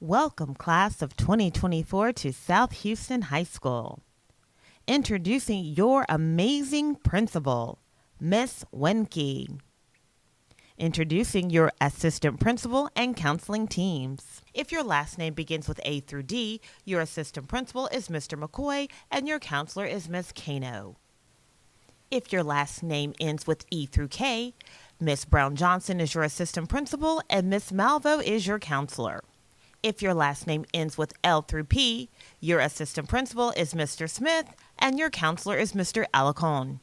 Welcome, class of 2024, to South Houston High School. Introducing your amazing principal, Miss Wenke. Introducing your assistant principal and counseling teams. If your last name begins with A through D, your assistant principal is Mr. McCoy and your counselor is Miss Kano. If your last name ends with E through K, Miss Brown Johnson is your assistant principal and Miss Malvo is your counselor. If your last name ends with L through P, your assistant principal is Mr. Smith and your counselor is Mr. Alacon.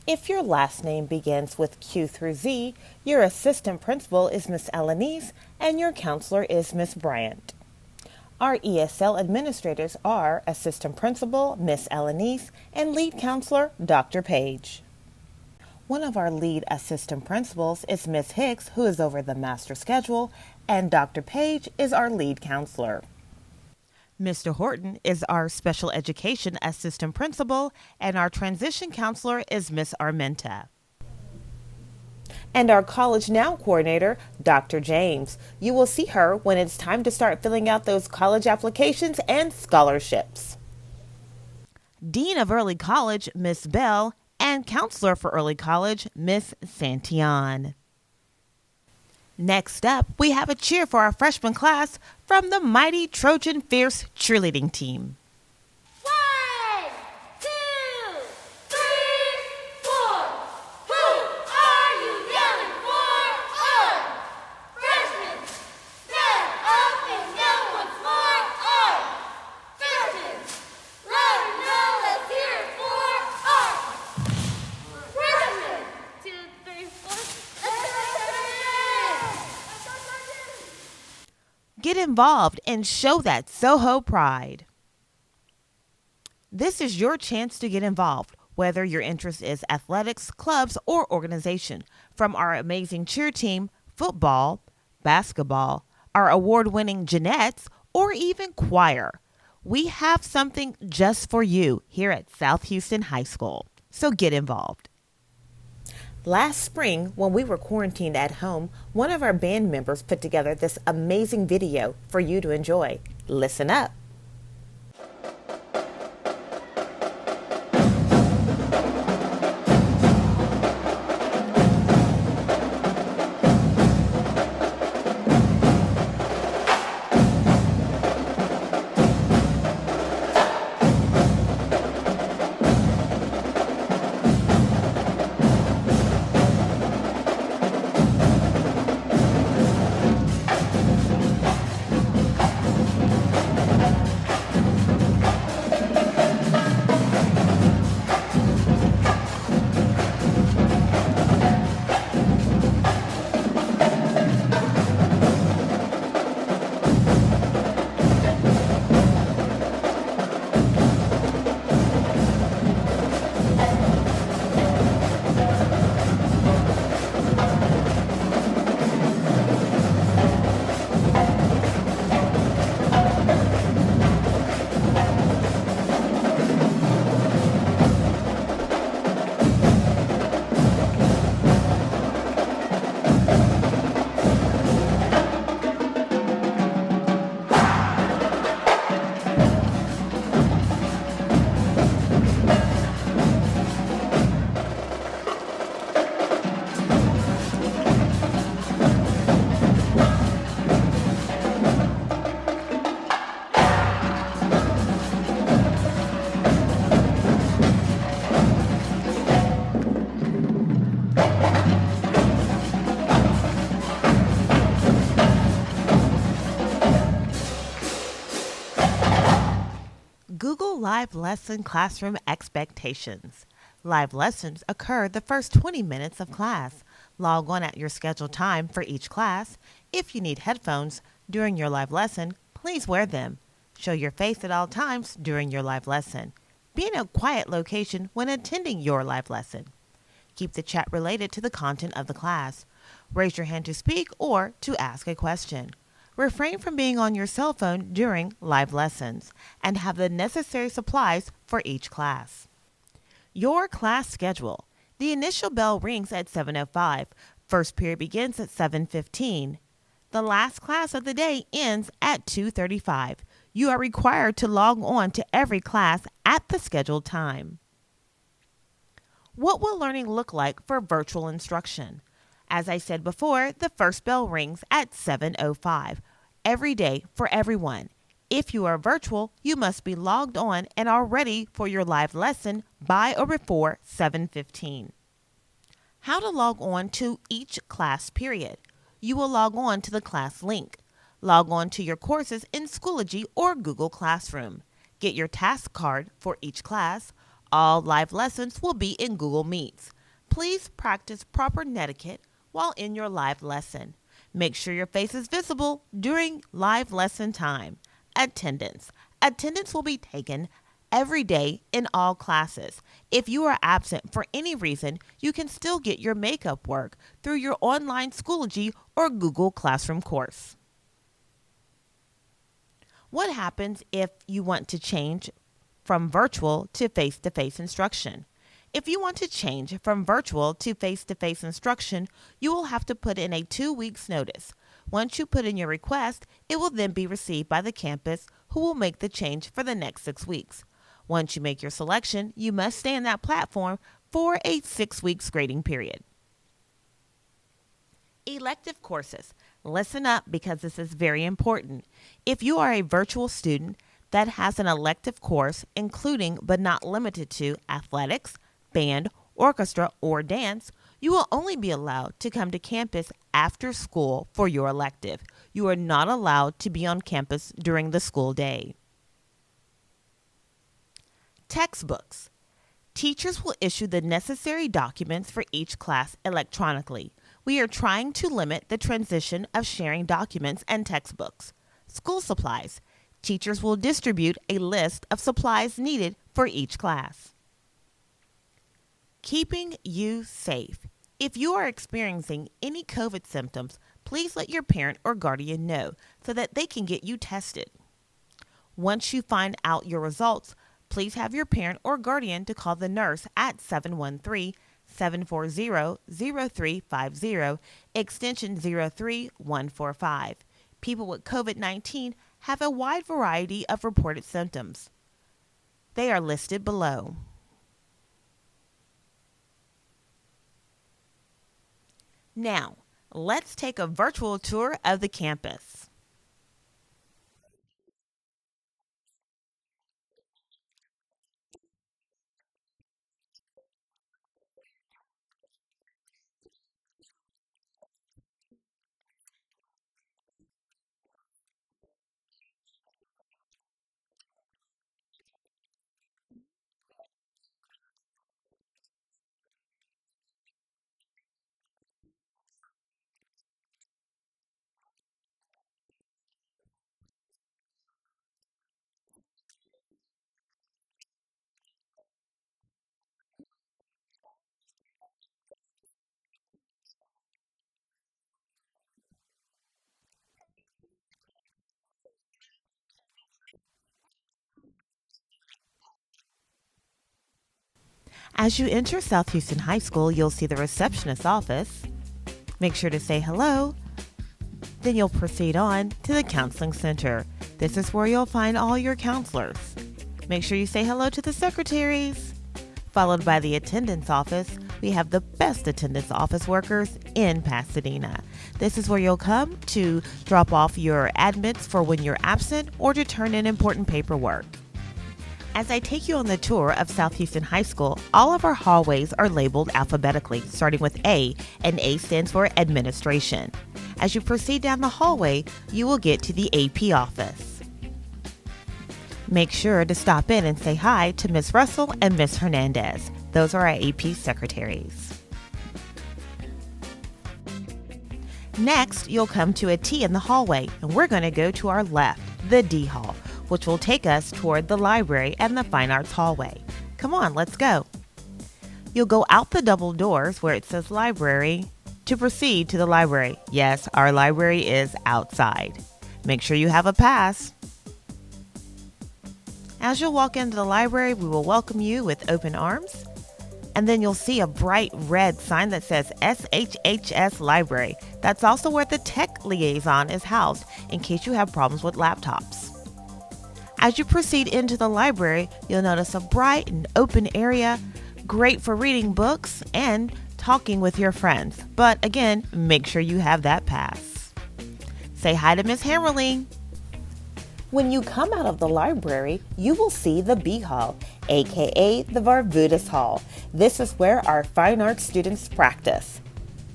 If your last name begins with Q through Z, your assistant principal is Miss Elanise and your counselor is Miss Bryant. Our ESL administrators are assistant principal Miss Elanise and lead counselor Dr. Page. One of our lead assistant principals is Miss Hicks, who is over the master schedule, and Dr. Page is our lead counselor. Mr. Horton is our special education assistant principal, and our transition counselor is Miss Armenta. And our College Now coordinator, Dr. James. You will see her when it's time to start filling out those college applications and scholarships. Dean of Early College, Miss Bell, and Counselor for Early College, Miss Santillan. Next up, we have a cheer for our freshman class from the mighty Trojan Fierce cheerleading team. 1, 2, 3, 4. Who are you yelling for? Oh! Freshmen, stand up and yell once more. Oh! Freshmen, let them know let's hear it for. Oh! Freshmen, 2, 3, 4. Get involved and show that Soho pride. This is your chance to get involved, whether your interest is athletics, clubs, or organization. From our amazing cheer team, football, basketball, our award-winning Jeanettes, or even choir. We have something just for you here at South Houston High School. So get involved. Last spring, when we were quarantined at home, one of our band members put together this amazing video for you to enjoy. Listen up. Google Live Lesson Classroom Expectations. Live lessons occur the first 20 minutes of class. Log on at your scheduled time for each class. If you need headphones during your live lesson, please wear them. Show your face at all times during your live lesson. Be in a quiet location when attending your live lesson. Keep the chat related to the content of the class. Raise your hand to speak or to ask a question. Refrain from being on your cell phone during live lessons and have the necessary supplies for each class. Your class schedule. The initial bell rings at 7:05. First period begins at 7:15. The last class of the day ends at 2:35. You are required to log on to every class at the scheduled time. What will learning look like for virtual instruction? As I said before, the first bell rings at 7:05 every day for everyone. If you are virtual, you must be logged on and are ready for your live lesson by or before 7:15. How to log on to each class period. You will log on to the class link. Log on to your courses in Schoology or Google Classroom. Get your task card for each class. All live lessons will be in Google Meets. Please practice proper netiquette while in your live lesson. Make sure your face is visible during live lesson time. Attendance. Attendance will be taken every day in all classes. If you are absent for any reason, you can still get your makeup work through your online Schoology or Google Classroom course. What happens if you want to change from virtual to face-to-face instruction? If you want to change from virtual to face-to-face instruction, you will have to put in a 2 weeks notice. Once you put in your request, it will then be received by the campus, who will make the change for the next 6 weeks. Once you make your selection, you must stay on that platform for a 6 weeks grading period. Elective courses. Listen up because this is very important. If you are a virtual student that has an elective course, including but not limited to athletics, band, orchestra, or dance, you will only be allowed to come to campus after school for your elective. You are not allowed to be on campus during the school day. Textbooks. Teachers will issue the necessary documents for each class electronically. We are trying to limit the transition of sharing documents and textbooks. School supplies. Teachers will distribute a list of supplies needed for each class. Keeping you safe. If you are experiencing any COVID symptoms, please let your parent or guardian know so that they can get you tested. Once you find out your results, please have your parent or guardian to call the nurse at 713-740-0350, extension 03145. People with COVID-19 have a wide variety of reported symptoms. They are listed below. Now, let's take a virtual tour of the campus. As you enter South Houston High School, you'll see the receptionist's office. Make sure to say hello. Then you'll proceed on to the counseling center. This is where you'll find all your counselors. Make sure you say hello to the secretaries. Followed by the attendance office, we have the best attendance office workers in Pasadena. This is where you'll come to drop off your admits for when you're absent or to turn in important paperwork. As I take you on the tour of South Houston High School, all of our hallways are labeled alphabetically, starting with A, and A stands for Administration. As you proceed down the hallway, you will get to the AP office. Make sure to stop in and say hi to Miss Russell and Miss Hernandez. Those are our AP secretaries. Next, you'll come to a T in the hallway, and we're going to go to our left, the D hall, which will take us toward the library and the fine arts hallway. Come on, let's go. You'll go out the double doors where it says library to proceed to the library. Yes, our library is outside. Make sure you have a pass. As you'll walk into the library, we will welcome you with open arms. And then you'll see a bright red sign that says SHHS Library. That's also where the tech liaison is housed in case you have problems with laptops. As you proceed into the library, you'll notice a bright and open area, great for reading books and talking with your friends. But again, make sure you have that pass. Say hi to Miss Hammerling. When you come out of the library, you will see the B Hall, aka the Varvutis Hall. This is where our fine arts students practice.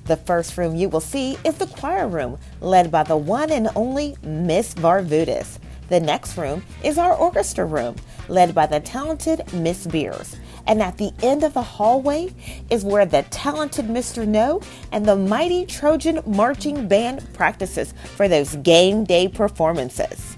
The first room you will see is the choir room, led by the one and only Miss Varvutis. The next room is our orchestra room, led by the talented Miss Beers. And at the end of the hallway is where the talented Mr. No and the mighty Trojan marching band practices for those game day performances.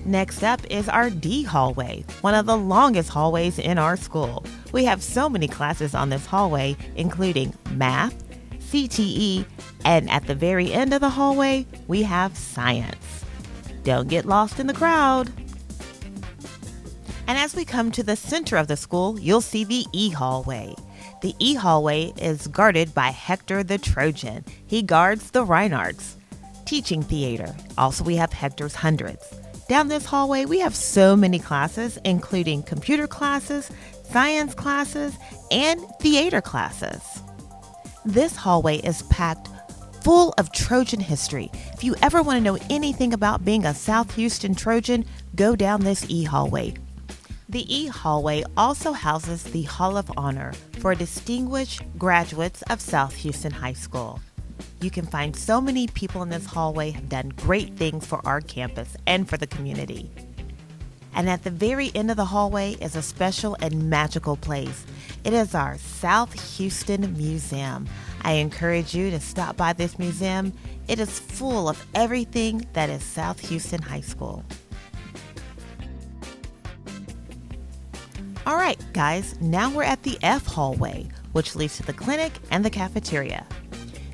Next up is our D hallway, one of the longest hallways in our school. We have so many classes on this hallway, including math, CTE, and at the very end of the hallway, we have science. Don't get lost in the crowd. And as we come to the center of the school, you'll see the E hallway. The E hallway is guarded by Hector the Trojan. He guards the Reinhardts. Teaching theater. Also, we have Hector's Hundreds. Down this hallway, we have so many classes, including computer classes, science classes, and theater classes. This hallway is packed full of Trojan history. If you ever want to know anything about being a South Houston Trojan, go down this E hallway. The E hallway also houses the Hall of Honor for distinguished graduates of South Houston High School. You can find so many people in this hallway have done great things for our campus and for the community. And at the very end of the hallway is a special and magical place. It is our South Houston Museum. I encourage you to stop by this museum. It is full of everything that is South Houston High School. All right, guys, now we're at the F hallway, which leads to the clinic and the cafeteria.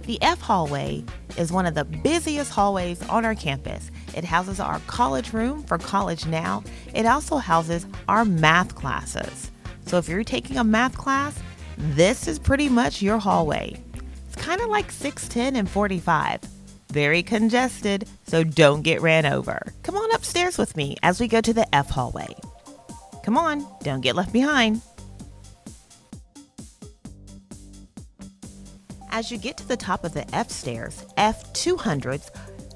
The F hallway is one of the busiest hallways on our campus. It houses our college room for College Now. It also houses our math classes. So if you're taking a math class, this is pretty much your hallway. It's kind of like 610 and 45. Very congested, so don't get ran over. Come on upstairs with me as we go to the F hallway. Come on, don't get left behind. As you get to the top of the F stairs, F200s,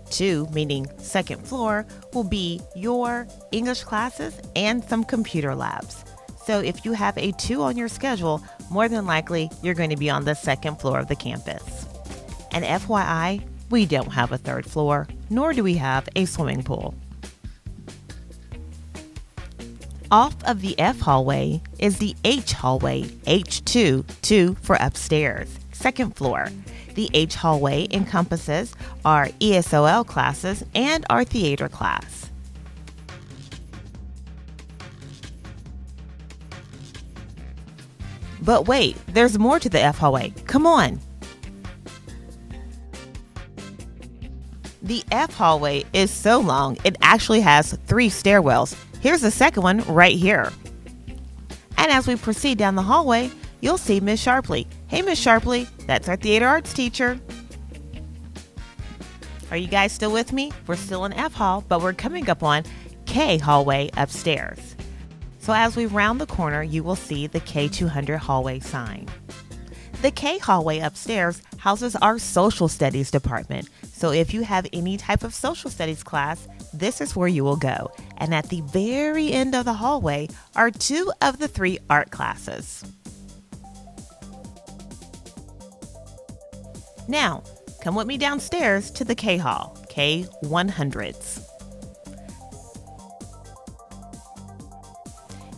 2 meaning second floor, will be your English classes and some computer labs. So if you have a 2 on your schedule, more than likely you're going to be on the second floor of the campus. And FYI, we don't have a third floor, nor do we have a swimming pool. Off of the F hallway is the H hallway, H2, 2 for upstairs, second floor. The H hallway encompasses our ESOL classes and our theater class. But wait, there's more to the F hallway. Come on. The F hallway is so long, it actually has 3 stairwells. Here's the second one right here. And as we proceed down the hallway, you'll see Miss Sharpley. Hey, Miss Sharpley, that's our theater arts teacher. Are you guys still with me? We're still in F hall, but we're coming up on K hallway upstairs. So as we round the corner, you will see the K200 hallway sign. The K hallway upstairs houses our social studies department. So if you have any type of social studies class, this is where you will go. And at the very end of the hallway are 2 of the 3 art classes. Now, come with me downstairs to the K hall, K100s.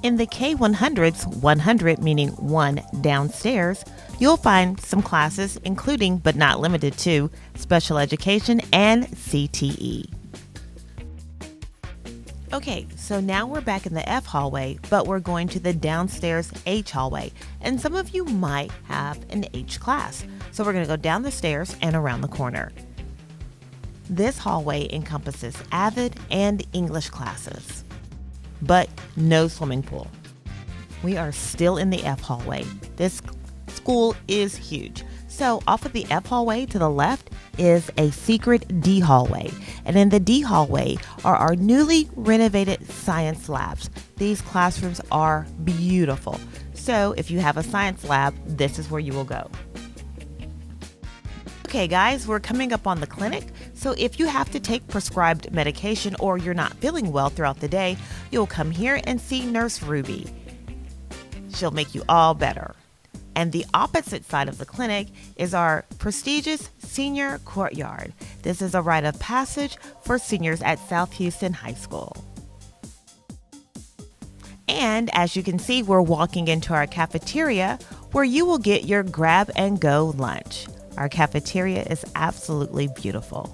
In the K100s, 100 meaning 1 downstairs, you'll find some classes including but not limited to special education and CTE. Okay, so now we're back in the F hallway, but we're going to the downstairs H hallway. And some of you might have an H class. So we're going to go down the stairs and around the corner. This hallway encompasses AVID and English classes, but no swimming pool. We are still in the F hallway. This school is huge. So off of the F hallway to the left is a secret D hallway. And in the D hallway are our newly renovated science labs. These classrooms are beautiful. So if you have a science lab, this is where you will go. Okay guys, we're coming up on the clinic. So if you have to take prescribed medication or you're not feeling well throughout the day, you'll come here and see Nurse Ruby. She'll make you all better. And the opposite side of the clinic is our prestigious senior courtyard. This is a rite of passage for seniors at South Houston High School. And as you can see, we're walking into our cafeteria where you will get your grab and go lunch. Our cafeteria is absolutely beautiful.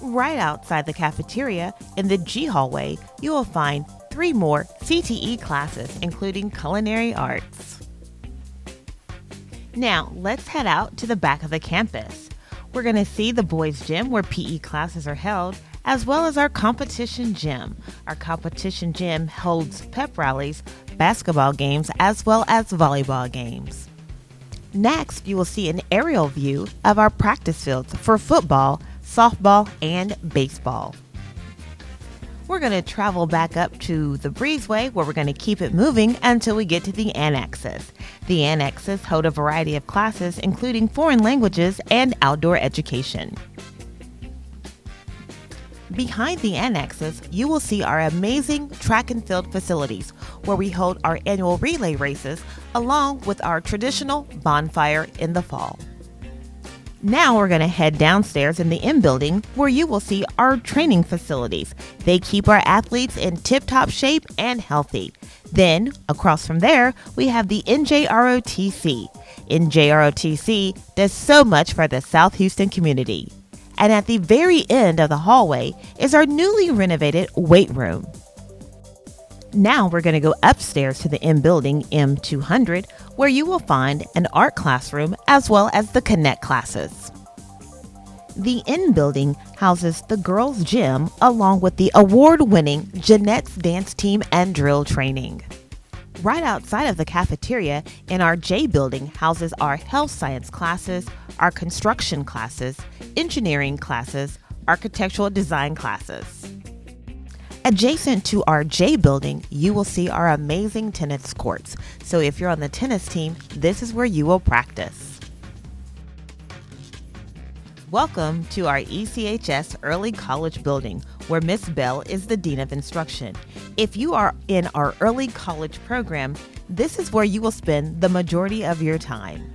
Right outside the cafeteria in the G hallway, you will find 3 more CTE classes, including culinary arts. Now, let's head out to the back of the campus. We're going to see the boys' gym where PE classes are held, as well as our competition gym. Our competition gym holds pep rallies, basketball games, as well as volleyball games. Next, you will see an aerial view of our practice fields for football, softball, and baseball. We're going to travel back up to the breezeway where we're going to keep it moving until we get to the annexes. The annexes hold a variety of classes, including foreign languages and outdoor education. Behind the annexes, you will see our amazing track and field facilities where we hold our annual relay races along with our traditional bonfire in the fall. Now we're going to head downstairs in the M building where you will see our training facilities. They keep our athletes in tip-top shape and healthy. Then, across from there, we have the NJROTC. NJROTC does so much for the South Houston community. And at the very end of the hallway is our newly renovated weight room. Now we're going to go upstairs to the M building, M200, where you will find an art classroom as well as the Connect classes. The N building houses the girls' gym along with the award-winning Jeanette's dance team and drill training. Right outside of the cafeteria in our J building houses our health science classes, our construction classes, engineering classes, architectural design classes. Adjacent to our J building, you will see our amazing tennis courts. So if you're on the tennis team, this is where you will practice. Welcome to our ECHS Early College building, where Miss Bell is the Dean of Instruction. If you are in our early college program, this is where you will spend the majority of your time.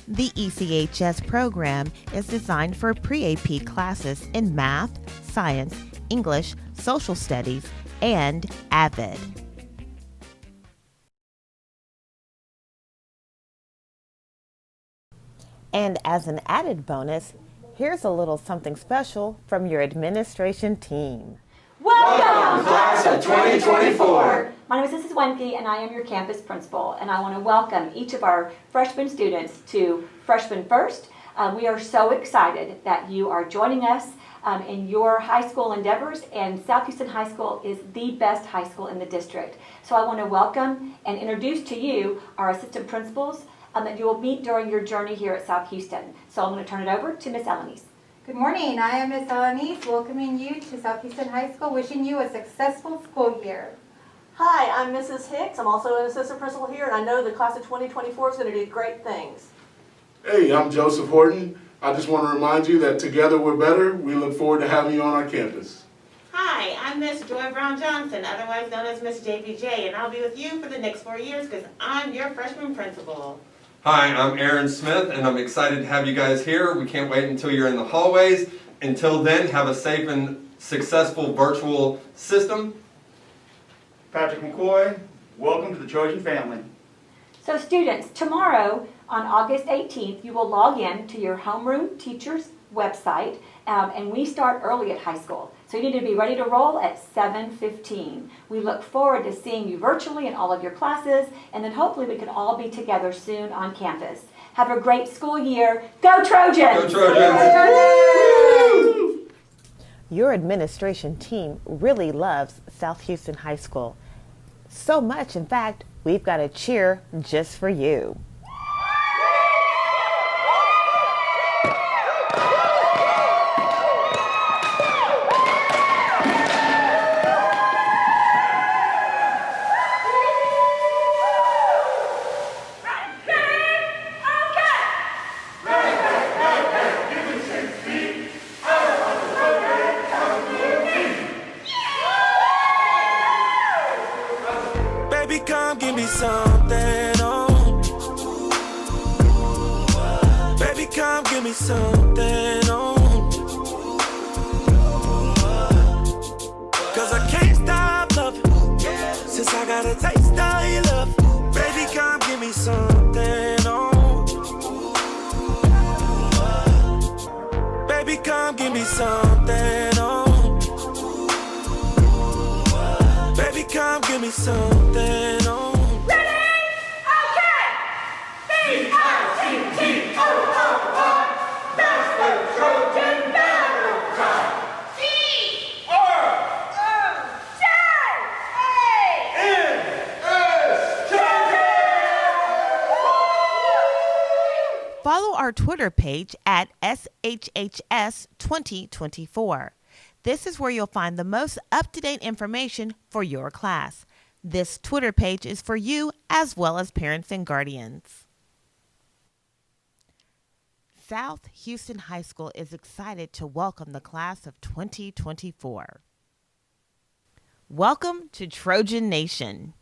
The ECHS program is designed for pre-AP classes in math, science, English, social studies, and AVID. And as an added bonus, here's a little something special from your administration team. Welcome, class of 2024. My name is Mrs. Wenke, and I am your campus principal, and I want to welcome each of our freshman students to Freshman First. We are so excited that you are joining us in your high school endeavors, and South Houston High School is the best high school in the district. So I want to welcome and introduce to you our assistant principals that you will meet during your journey here at South Houston. So I'm going to turn it over to Miss Elenise. Good morning. I am Miss Elenise, welcoming you to South Houston High School, wishing you a successful school year. Hi, I'm Mrs. Hicks. I'm also an assistant principal here, and I know the class of 2024 is going to do great things. Hey, I'm Joseph Horton. I just want to remind you that together we're better. We look forward to having you on our campus. Hi, I'm Miss Joy Brown Johnson, otherwise known as Miss JBJ, and I'll be with you for the next 4 years because I'm your freshman principal. Hi, I'm Aaron Smith, and I'm excited to have you guys here. We can't wait until you're in the hallways. Until then, have a safe and successful virtual system. Patrick McCoy, welcome to the Trojan family. So students, tomorrow on August 18th, you will log in to your homeroom teacher's website, and we start early at high school. So you need to be ready to roll at 7:15. We look forward to seeing you virtually in all of your classes, and then hopefully we can all be together soon on campus. Have a great school year. Go Trojans! Go Trojans! Your administration team really loves South Houston High School. So much, in fact, we've got a cheer just for you. something, oh. Baby, come give me something, oh. Cause I can't stop loving, since I got a taste of your love. Baby, come give me something, oh. Baby, come give me something, oh. Baby, come give me something, oh. Ready? Okay! B-I-T-T-O-O-R. That's the Trojan battle cry. Follow our Twitter page at SHHS2024. This is where you'll find the most up-to-date information for your class. This Twitter page is for you as well as parents and guardians. South Houston High School is excited to welcome the class of 2024. Welcome to Trojan Nation.